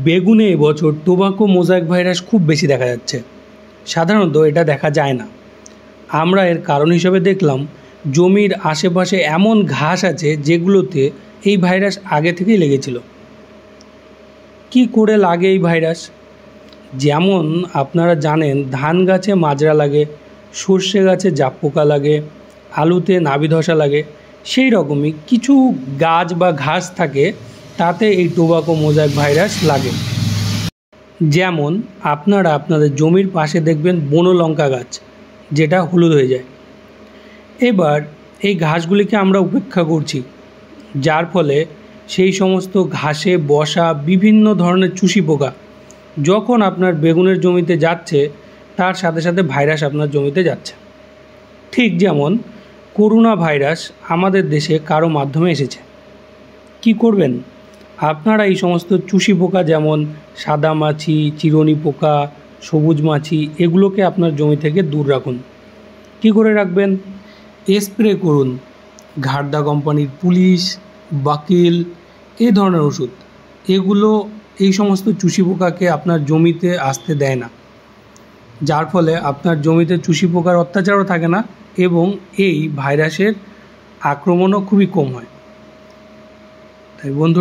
বেগুনে এবছর tobacco mosaic virus খুব বেশি দেখা যাচ্ছে। সাধারণত এটা দেখা যায় না। আমরা এর কারণ হিসেবে দেখলাম জমির আশেপাশে এমন ঘাস আছে যেগুলোতে এই ভাইরাস আগে থেকেই লেগেছিল। কি করে লাগে এই ভাইরাস? যেমন আপনারা জানেন ধান গাছে মাজরা লাগে, সর্ষে গাছে জাপ পোকা লাগে, আলুতে নাবি ধসা লাগে, সেই রকমই কিছু গাছ বা ঘাস থাকে তাতে এই টোবাকো মোজাইক ভাইরাস লাগে। যেমন আপনারা আপনাদের জমির পাশে দেখবেন বনো লঙ্কা গাছ যেটা হলুদ হয়ে যায়। এবার এই ঘাসগুলিকে আমরা উপেক্ষা করছি, যার ফলে সেই সমস্ত ঘাসে বসা বিভিন্ন ধরনের চুষি পোকা যখন আপনার বেগুনের জমিতে যাচ্ছে তার সাথে সাথে ভাইরাস আপনার জমিতে যাচ্ছে। ঠিক যেমন করোনা ভাইরাস আমাদের দেশে কারো মাধ্যমে এসেছে। কি করবেন? আপনারা এই সমস্ত চুষি পোকা যেমন সাদা মাছি, চিরুনি পোকা, সবুজ মাছি এগুলোকে আপনার জমি থেকে দূর রাখুন। কি করে রাখবেন? স্প্রে করুন ঘাড়দা কোম্পানির পুলিশ, বাকিল এই ধরনের ওষুধ। এগুলো এই সমস্ত চুষি পোকাকে আপনার জমিতে আসতে দেয় না, যার ফলে আপনার জমিতে চুষি পোকার অত্যাচারও থাকে না এবং এই ভাইরাসের আক্রমণও খুবই কম হয়। তাই বন্ধুরা,